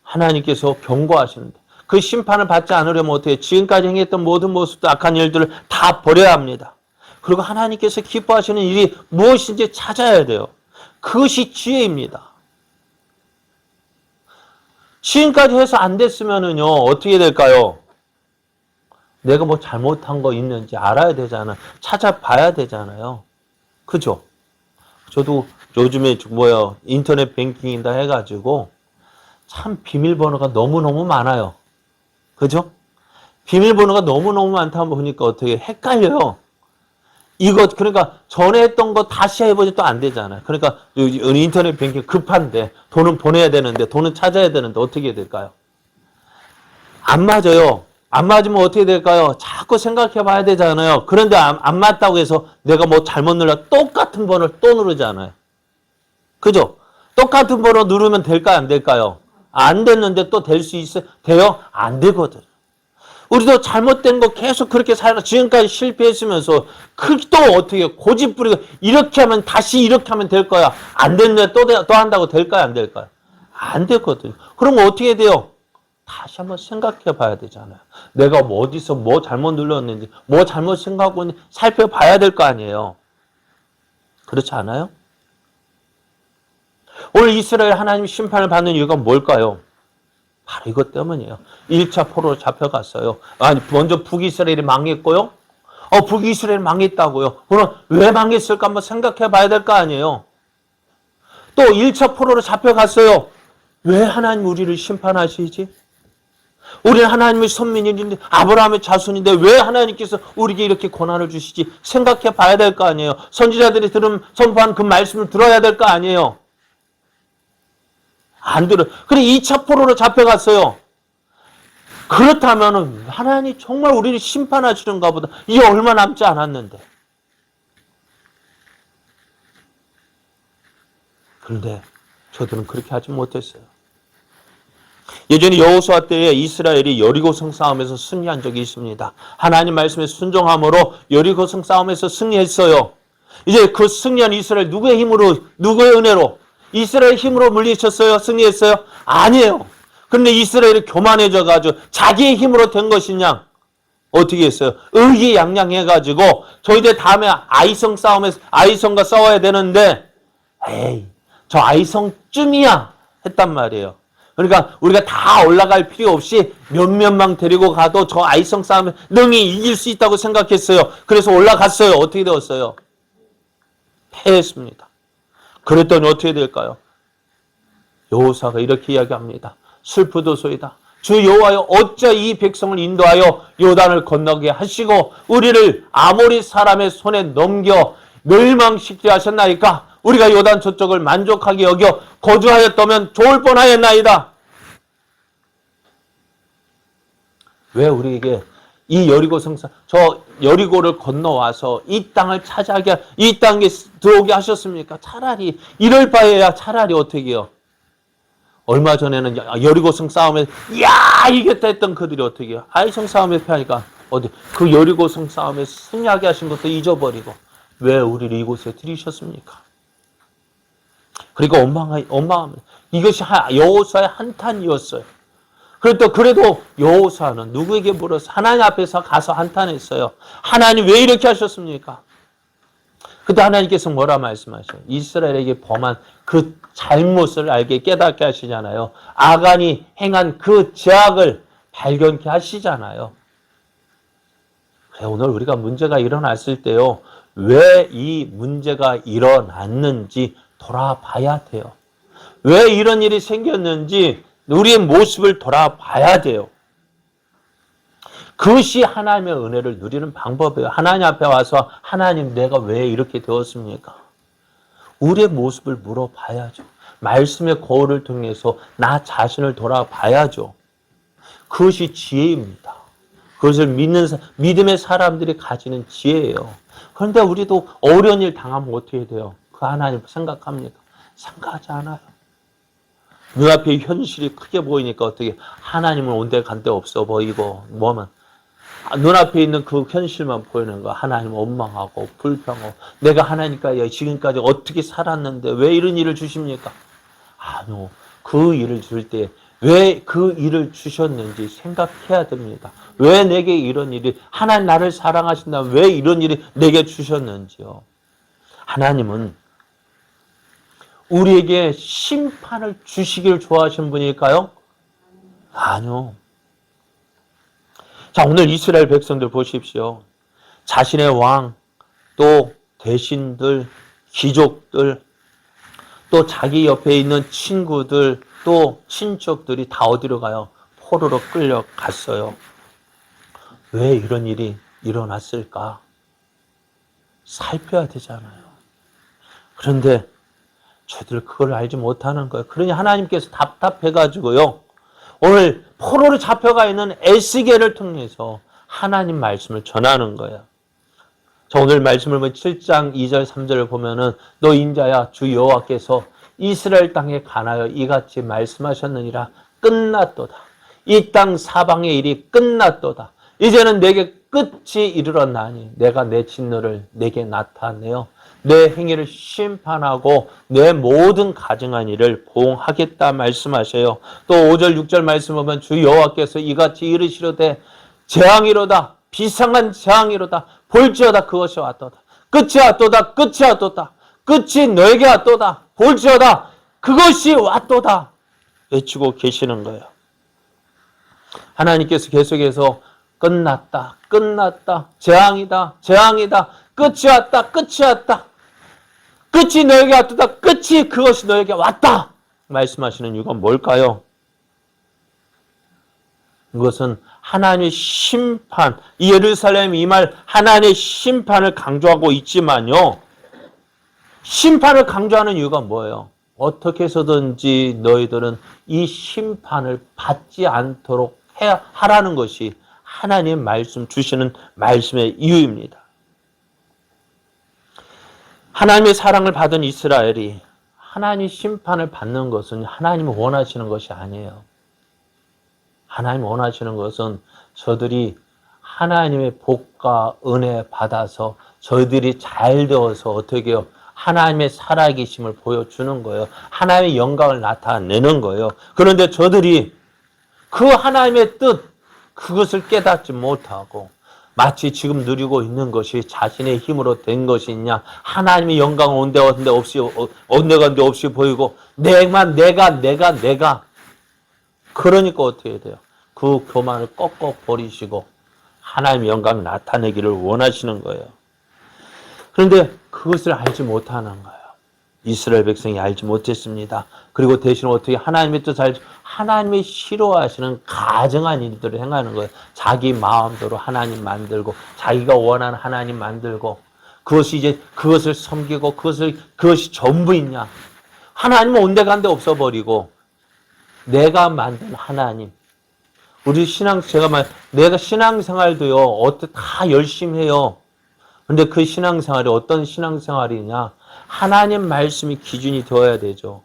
하나님께서 경고하시는데 그 심판을 받지 않으려면 어떻게 해요? 지금까지 행했던 모든 모습도 악한 일들을 다 버려야 합니다. 그리고 하나님께서 기뻐하시는 일이 무엇인지 찾아야 돼요. 그것이 지혜입니다. 지금까지 해서 안 됐으면은요, 어떻게 될까요? 내가 뭐 잘못한 거 있는지 알아야 되잖아. 찾아봐야 되잖아요. 그죠? 저도 요즘에 인터넷 뱅킹이다 해가지고 참 비밀번호가 너무너무 많아요. 그죠? 비밀번호가 너무너무 많다 보니까 어떻게 헷갈려요. 그러니까 전에 했던 거 다시 해보지 또 안 되잖아요. 그러니까 인터넷 뱅킹 급한데 돈은 보내야 되는데 돈은 찾아야 되는데 어떻게 될까요? 안 맞아요. 안 맞으면 어떻게 될까요? 자꾸 생각해 봐야 되잖아요. 그런데 안 맞다고 해서 내가 뭐 잘못 눌러 똑같은 번호를 또 누르잖아요. 그죠? 똑같은 번호 누르면 될까요? 안 될까요? 안 됐는데 또 될 수 있어요? 돼요? 안 되거든. 우리도 잘못된 거 계속 그렇게 살아 지금까지 실패했으면서 또 어떻게 고집 부리고 이렇게 하면 다시 이렇게 하면 될 거야. 안 됐는데 또 한다고 될까요? 안 될까요? 안 되거든. 그럼 어떻게 돼요? 다시 한번 생각해 봐야 되잖아요. 내가 어디서 뭐 잘못 눌렀는지, 뭐 잘못 생각하고 있는지 살펴봐야 될 거 아니에요. 그렇지 않아요? 오늘 이스라엘 하나님 심판을 받는 이유가 뭘까요? 바로 이것 때문이에요. 1차 포로로 잡혀갔어요. 먼저 북이스라엘이 망했고요. 북이스라엘이 망했다고요. 그럼 왜 망했을까 한번 생각해 봐야 될 거 아니에요. 또 1차 포로로 잡혀갔어요. 왜 하나님 우리를 심판하시지? 우리는 하나님의 선민인데 아브라함의 자손인데 왜 하나님께서 우리에게 이렇게 고난을 주시지? 생각해 봐야 될 거 아니에요. 선지자들이 선포한 그 말씀을 들어야 될 거 아니에요. 안 들어. 그래 2차 포로로 잡혀갔어요. 그렇다면 하나님 정말 우리를 심판하시는가 보다. 이게 얼마 남지 않았는데. 그런데 저들은 그렇게 하지 못했어요. 예전에 여호수아 때에 이스라엘이 여리고성 싸움에서 승리한 적이 있습니다. 하나님 말씀에 순종함으로 여리고성 싸움에서 승리했어요. 이제 그 승리한 이스라엘 누구의 힘으로, 누구의 은혜로? 이스라엘 힘으로 물리쳤어요? 승리했어요? 아니에요. 그런데 이스라엘이 교만해져가지고 자기의 힘으로 된 것이냐? 어떻게 했어요? 의기양양해가지고 저 이제 다음에 아이성과 싸워야 되는데 에이 저 아이성쯤이야 했단 말이에요. 그러니까 우리가 다 올라갈 필요 없이 몇몇만 데리고 가도 저 아이성 싸움에 능히 이길 수 있다고 생각했어요. 그래서 올라갔어요. 어떻게 되었어요? 패했습니다. 그랬더니 어떻게 될까요? 여호수아가 이렇게 이야기합니다. 슬프도소이다. 주 여호와여 어찌 이 백성을 인도하여 요단을 건너게 하시고 우리를 아모리 사람의 손에 넘겨 멸망시키게 하셨나이까? 우리가 요단 저쪽을 만족하게 여겨 거주하였다면 좋을 뻔하였나이다. 왜 우리에게 이 여리고 성사, 저 여리고를 건너와서 이 땅을 차지하게, 이 땅에 들어오게 하셨습니까? 차라리, 이럴 바에야 차라리 어떻게 해요? 얼마 전에는 여리고 성 싸움에, 야, 이겼다 했던 그들이 어떻게 해요? 아이, 성 싸움에 패하니까, 어디, 그 여리고 성 싸움에 승리하게 하신 것도 잊어버리고, 왜 우리를 이곳에 들이셨습니까? 그리고 원망합니다. 이것이 여호수아의 한탄이었어요. 그래도 여호수아는 누구에게 물어서 하나님 앞에서 가서 한탄했어요. 하나님 왜 이렇게 하셨습니까? 그때 하나님께서 뭐라 말씀하셔요? 이스라엘에게 범한 그 잘못을 알게 깨닫게 하시잖아요. 아간이 행한 그 죄악을 발견케 하시잖아요. 그래, 오늘 우리가 문제가 일어났을 때요. 왜 이 문제가 일어났는지 돌아봐야 돼요. 왜 이런 일이 생겼는지 우리의 모습을 돌아봐야 돼요. 그것이 하나님의 은혜를 누리는 방법이에요. 하나님 앞에 와서 하나님 내가 왜 이렇게 되었습니까? 우리의 모습을 물어봐야죠. 말씀의 거울을 통해서 나 자신을 돌아봐야죠. 그것이 지혜입니다. 그것을 믿음의 사람들이 가지는 지혜예요. 그런데 우리도 어려운 일 당하면 어떻게 돼요? 그 하나님 생각합니까? 생각하지 않아요. 눈앞에 현실이 크게 보이니까 어떻게 하나님은 온데간데 없어 보이고 뭐면 눈앞에 있는 그 현실만 보이는 거 하나님 원망하고 불평하고 내가 하나님과 지금까지 어떻게 살았는데 왜 이런 일을 주십니까? 아니요. 그 일을 줄 때 왜 그 일을 주셨는지 생각해야 됩니다. 왜 내게 이런 일이 하나님 나를 사랑하신다면 왜 이런 일이 내게 주셨는지요. 하나님은 우리에게 심판을 주시길 좋아하시는 분일까요? 아니요. 자, 오늘 이스라엘 백성들 보십시오. 자신의 왕, 또 대신들, 귀족들, 또 자기 옆에 있는 친구들, 또 친척들이 다 어디로 가요? 포로로 끌려갔어요. 왜 이런 일이 일어났을까? 살펴야 되잖아요. 그런데 저들 그걸 알지 못하는 거예요. 그러니 하나님께서 답답해가지고요. 오늘 포로로 잡혀가 있는 에스겔을 통해서 하나님 말씀을 전하는 거예요. 자, 오늘 말씀을 보면 7장 2절 3절을 보면은 너 인자야 주 여호와께서 이스라엘 땅에 관하여 이같이 말씀하셨느니라. 끝났도다. 이 땅 사방의 일이 끝났도다. 이제는 내게 끝이 이르렀나니 내가 내 진노를 내게 나타내어 내 행위를 심판하고 내 모든 가증한 일을 보응하겠다 말씀하셔요. 또 5절 6절 말씀 보면 주 여호와께서 이같이 이르시로되 재앙이로다. 비상한 재앙이로다. 볼지어다 그것이 왔도다. 끝이 왔도다. 끝이 왔도다. 끝이 너에게 왔도다. 볼지어다 그것이 왔도다. 외치고 계시는 거예요. 하나님께서 계속해서 끝났다. 끝났다. 재앙이다. 재앙이다. 끝이 왔다. 끝이 왔다. 끝이 너에게 왔다. 끝이 그것이 너에게 왔다. 말씀하시는 이유가 뭘까요? 이것은 하나님의 심판, 이 예루살렘 이 말 하나님의 심판을 강조하고 있지만요. 심판을 강조하는 이유가 뭐예요? 어떻게 해서든지 너희들은 이 심판을 받지 않도록 하라는 것이 하나님 말씀 주시는 말씀의 이유입니다. 하나님의 사랑을 받은 이스라엘이 하나님의 심판을 받는 것은 하나님이 원하시는 것이 아니에요. 하나님이 원하시는 것은 저들이 하나님의 복과 은혜 받아서 저희들이 잘 되어서 어떻게 해요? 하나님의 살아계심을 보여주는 거예요. 하나님의 영광을 나타내는 거예요. 그런데 저들이 그 하나님의 뜻, 그것을 깨닫지 못하고 마치 지금 누리고 있는 것이 자신의 힘으로 된 것이냐, 하나님의 영광은 온데간데 없이 보이고 내가 그러니까 어떻게 돼요? 그 교만을 꺾어 버리시고 하나님의 영광을 나타내기를 원하시는 거예요. 그런데 그것을 알지 못하는 거예요. 이스라엘 백성이 알지 못했습니다. 그리고 대신 어떻게 하나님의 뜻을 알지, 하나님이 싫어하시는 가증한 일들을 행하는 거예요. 자기 마음대로 하나님 만들고 자기가 원하는 하나님 만들고 그것을 섬기고 그것이 전부있냐. 하나님은 온데간데 없어버리고 내가 만든 하나님, 우리 내가 신앙생활도요, 다 열심히 해요. 근데 그 신앙생활이 어떤 신앙생활이냐? 하나님 말씀이 기준이 되어야 되죠.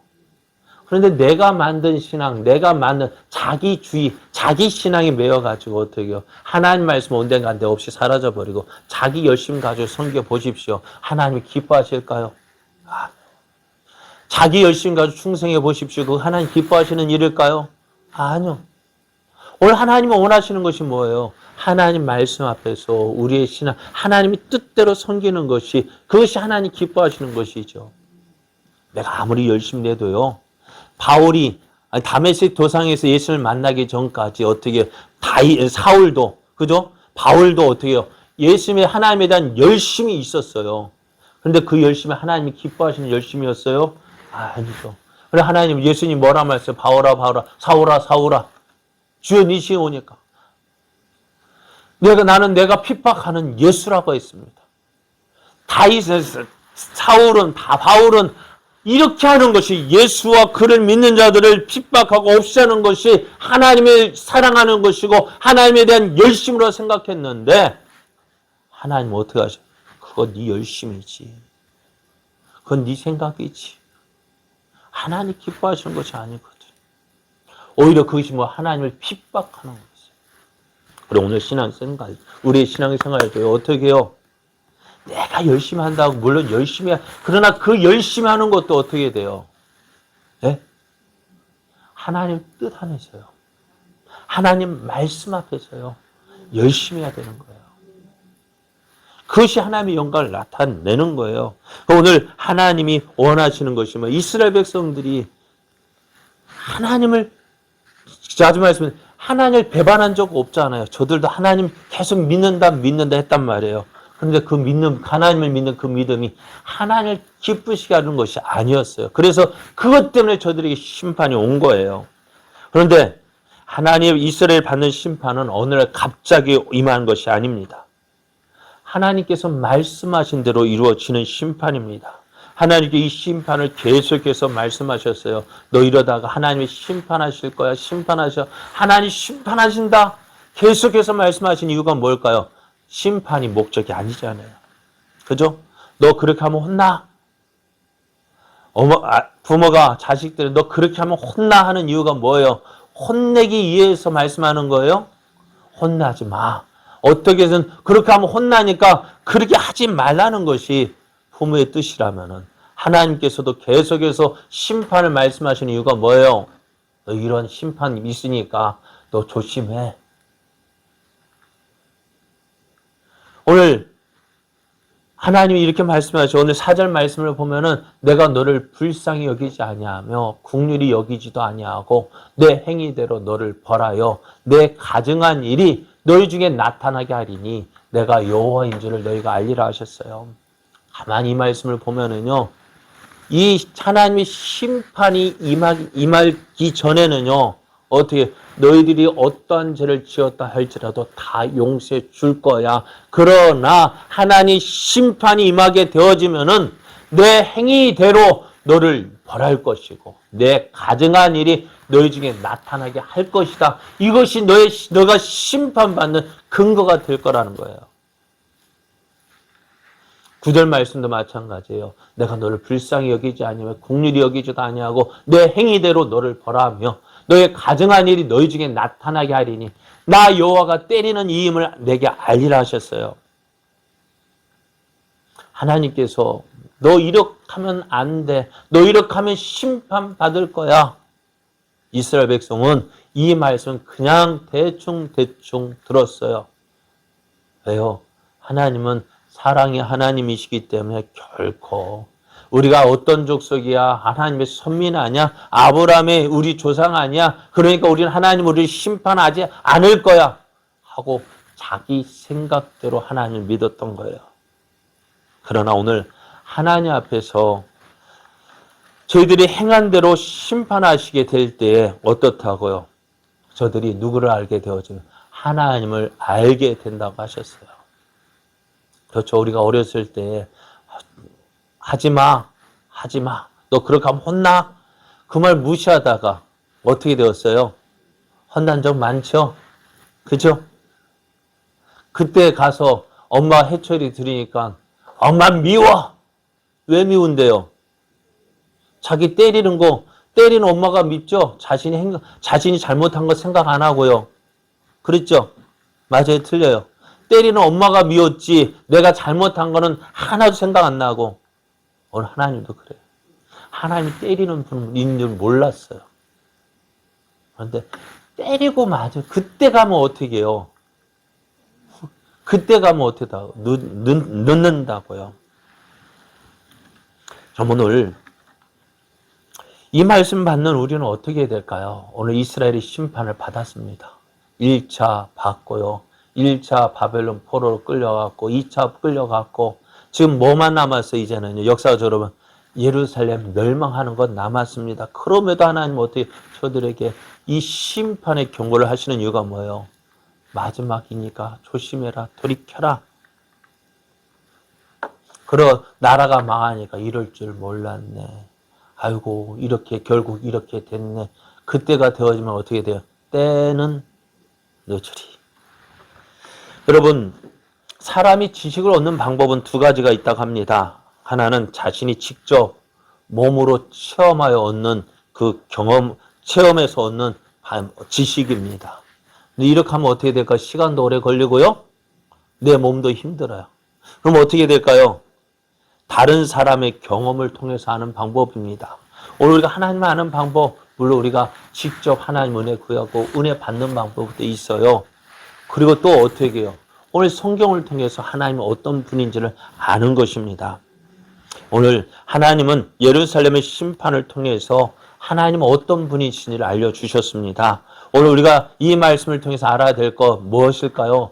그런데 내가 만든 신앙, 내가 만든 자기주의, 자기 신앙이 매여가지고 어떻게 해요? 하나님 말씀 온데간데 없이 사라져버리고 자기 열심 가지고 섬겨보십시오. 하나님이 기뻐하실까요? 자기 열심 가지고 충성해 보십시오. 그 하나님 기뻐하시는 일일까요? 아니요. 오늘 하나님은 원하시는 것이 뭐예요? 하나님 말씀 앞에서 우리의 신앙, 하나님이 뜻대로 섬기는 것이, 그것이 하나님 기뻐하시는 것이죠. 내가 아무리 열심히 해도요, 다메섹 도상에서 예수를 만나기 전까지 어떻게, 사울도, 그죠? 바울도 어떻게 해요? 예수님의 하나님에 대한 열심이 있었어요. 그런데 그 열심이 하나님이 기뻐하시는 열심이었어요? 아니죠. 그래, 예수님 뭐라 말했어요? 바울아, 사울아, 사울아. 주여 니시 오니까. 나는 내가 핍박하는 예수라고 했습니다. 바울은 이렇게 하는 것이, 예수와 그를 믿는 자들을 핍박하고 없애는 것이 하나님을 사랑하는 것이고 하나님에 대한 열심으로 생각했는데, 하나님은 어떻게 하셔? 그건 네 열심이지. 그건 네 생각이지. 하나님 기뻐하시는 것이 아니거든. 오히려 그것이 하나님을 핍박하는 것이에요. 그리고 오늘 우리의 신앙생활도 어떻게 해요? 내가 열심히 한다고, 물론 그러나 그 열심히 하는 것도 어떻게 돼요? 네? 하나님 뜻 안에서요. 하나님 말씀 앞에서요. 열심히 해야 되는 거예요. 그것이 하나님의 영광을 나타내는 거예요. 오늘 하나님이 원하시는 것이 이스라엘 백성들이 자주 말씀드린 하나님을 배반한 적 없잖아요. 저들도 하나님 계속 믿는다 했단 말이에요. 그런데 하나님을 믿는 그 믿음이 하나님을 기쁘시게 하는 것이 아니었어요. 그래서 그것 때문에 저들에게 심판이 온 거예요. 그런데 하나님의 이스라엘 받는 심판은 어느 날 갑자기 임한 것이 아닙니다. 하나님께서 말씀하신 대로 이루어지는 심판입니다. 하나님께 이 심판을 계속해서 말씀하셨어요. 너 이러다가 하나님이 심판하실 거야. 하나님 심판하신다. 계속해서 말씀하신 이유가 뭘까요? 심판이 목적이 아니잖아요. 그죠? 너 그렇게 하면 혼나. 부모가 자식들을 너 그렇게 하면 혼나 하는 이유가 뭐예요? 혼내기 위해서 말씀하는 거예요? 혼나지 마. 어떻게 해서는 그렇게 하면 혼나니까 그렇게 하지 말라는 것이 부모의 뜻이라면은, 하나님께서도 계속해서 심판을 말씀하시는 이유가 뭐예요? 너 이런 심판이 있으니까 너 조심해. 오늘 하나님이 이렇게 말씀하셔. 오늘 4절 말씀을 보면은 내가 너를 불쌍히 여기지 아니하며 긍휼히 여기지도 아니하고 내 행위대로 너를 벌하여 내 가증한 일이 너희 중에 나타나게 하리니 내가 여호와인 줄을 너희가 알리라 하셨어요. 가만히 이 말씀을 보면은요, 이 하나님의 심판이 임하기 전에는요, 어떻게 너희들이 어떠한 죄를 지었다 할지라도 다 용서해 줄 거야. 그러나 하나님 심판이 임하게 되어지면은 내 행위대로 너를 벌할 것이고 내 가증한 일이 너희 중에 나타나게 할 것이다. 이것이 너가 심판받는 근거가 될 거라는 거예요. 9절 말씀도 마찬가지예요. 내가 너를 불쌍히 여기지 아니하며 긍휼히 여기지도 아니하고 내 행위대로 너를 벌하며 너의 가증한 일이 너희 중에 나타나게 하리니 나 여호와가 때리는 이임을 내게 알리라 하셨어요. 하나님께서 너 이렇게 하면 안 돼. 너 이렇게 하면 심판받을 거야. 이스라엘 백성은 이 말씀 그냥 대충 들었어요. 왜요? 하나님은 사랑의 하나님이시기 때문에 결코 우리가 어떤 족속이야? 하나님의 선민 아니야? 아브라함의 우리 조상 아니야? 그러니까 우리는 하나님 우리를 심판하지 않을 거야 하고 자기 생각대로 하나님을 믿었던 거예요. 그러나 오늘 하나님 앞에서 저희들이 행한 대로 심판하시게 될 때에 어떻다고요? 저들이 누구를 알게 되어지면 하나님을 알게 된다고 하셨어요. 그렇죠. 우리가 어렸을 때 하지 마. 너 그렇게 하면 혼나. 그 말 무시하다가 어떻게 되었어요? 혼난 적 많죠? 그죠? 그때 가서 엄마 해초리 들으니까 엄마 미워. 왜 미운데요? 자기 때리는 엄마가 밉죠? 자신이 잘못한 거 생각 안 하고요. 그랬죠? 맞아요, 틀려요. 때리는 엄마가 미웠지, 내가 잘못한 거는 하나도 생각 안 나고. 오늘 하나님도 그래요. 하나님이 때리는 분인 줄 몰랐어요. 그런데 때리고 맞아. 그때 가면 어떻게 해요? 그때 가면 어떻게 다 늦는다고요. 그럼 오늘 이 말씀 받는 우리는 어떻게 해야 될까요? 오늘 이스라엘이 심판을 받았습니다. 1차 받고요. 1차 바벨론 포로로 끌려갔고 2차 끌려갔고 지금 뭐만 남았어요? 이제는 역사적으로 예루살렘 멸망하는 것 남았습니다. 그럼에도 하나님 어떻게 저들에게 이 심판의 경고를 하시는 이유가 뭐예요? 마지막이니까 조심해라. 돌이켜라. 나라가 망하니까 이럴 줄 몰랐네. 아이고 결국 이렇게 됐네. 그때가 되어지면 어떻게 돼요? 때는 늦으리. 여러분, 사람이 지식을 얻는 방법은 두 가지가 있다고 합니다. 하나는 자신이 직접 몸으로 체험하여 얻는 그 체험에서 얻는 지식입니다. 근데 이렇게 하면 어떻게 될까요? 시간도 오래 걸리고요. 내 몸도 힘들어요. 그럼 어떻게 될까요? 다른 사람의 경험을 통해서 하는 방법입니다. 오늘 우리가 하나님을 아는 방법, 물론 우리가 직접 하나님 은혜 구하고 은혜 받는 방법도 있어요. 그리고 또 어떻게 해요? 오늘 성경을 통해서 하나님은 어떤 분인지를 아는 것입니다. 오늘 하나님은 예루살렘의 심판을 통해서 하나님은 어떤 분이신지를 알려주셨습니다. 오늘 우리가 이 말씀을 통해서 알아야 될 것 무엇일까요?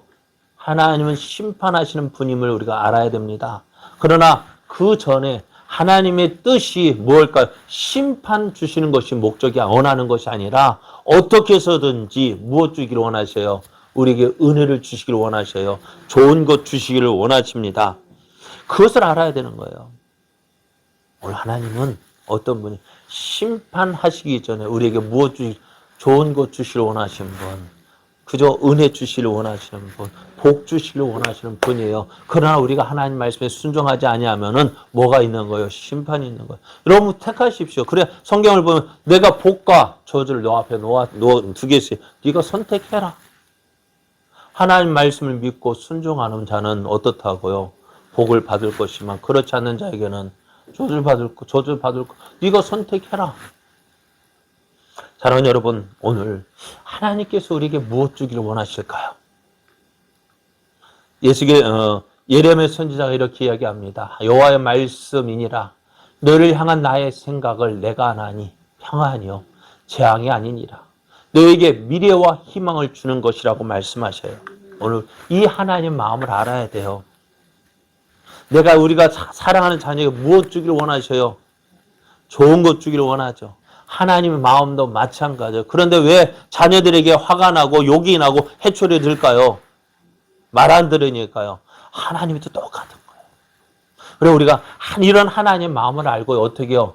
하나님은 심판하시는 분임을 우리가 알아야 됩니다. 그러나 그 전에 하나님의 뜻이 무엇일까요? 심판 주시는 것이 목적이 원하는 것이 아니라 어떻게 해서든지 무엇 주기를 원하셔요? 우리에게 은혜를 주시기를 원하셔요. 좋은 것 주시기를 원하십니다. 그것을 알아야 되는 거예요. 오늘 하나님은 어떤 분이 심판하시기 전에 우리에게 좋은 것 주시기를 원하시는 분, 그저 은혜 주시기를 원하시는 분, 복 주시기를 원하시는 분이에요. 그러나 우리가 하나님 말씀에 순종하지 아니하면은 뭐가 있는 거예요? 심판이 있는 거예요. 여러분 택하십시오. 그래 성경을 보면 내가 복과 저주를 너 앞에 두 개 있어요. 네가 선택해라. 하나님 말씀을 믿고 순종하는 자는 어떻다고요? 복을 받을 것이지만 그렇지 않는 자에게는 저주를 받을 거. 네가 선택해라. 사랑하는 여러분, 오늘 하나님께서 우리에게 무엇 주기를 원하실까요? 예레미야 선지자가 이렇게 이야기합니다. 여호와의 말씀이니라. 너를 향한 나의 생각을 내가 아나니 평안이요 재앙이 아니니라. 너에게 미래와 희망을 주는 것이라고 말씀하셔요. 오늘 이 하나님 마음을 알아야 돼요. 우리가 사랑하는 자녀에게 무엇 주기를 원하셔요? 좋은 것 주기를 원하죠. 하나님의 마음도 마찬가지예요. 그런데 왜 자녀들에게 화가 나고 욕이 나고 해초리 들까요? 말 안 들으니까요. 하나님도 똑같은 거예요. 그래서 우리가 이런 하나님의 마음을 알고 어떻게 해요?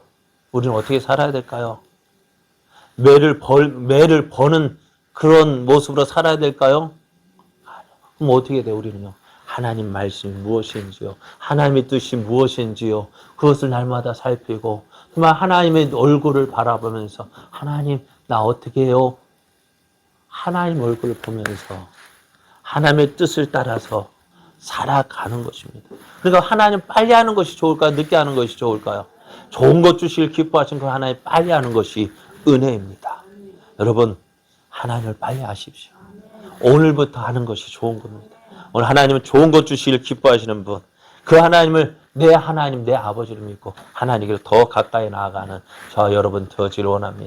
우리는 어떻게 살아야 될까요? 매를 버는 그런 모습으로 살아야 될까요? 그럼 어떻게 돼요, 우리는요? 하나님 말씀이 무엇인지요? 하나님의 뜻이 무엇인지요? 그것을 날마다 살피고 정말 하나님의 얼굴을 바라보면서 하나님 나 어떻게 해요? 하나님 얼굴을 보면서 하나님의 뜻을 따라서 살아가는 것입니다. 그러니까 하나님 빨리 하는 것이 좋을까요? 늦게 하는 것이 좋을까요? 좋은 것 주시길 기뻐하신 그 하나님 빨리 하는 것이 은혜입니다. 여러분 하나님을 빨리 아십시오. 오늘부터 하는 것이 좋은 겁니다. 오늘 하나님은 좋은 것 주시길 기뻐하시는 분, 그 하나님을 내 하나님 내 아버지를 믿고 하나님께 더 가까이 나아가는 저 여러분 되어지길 원합니다.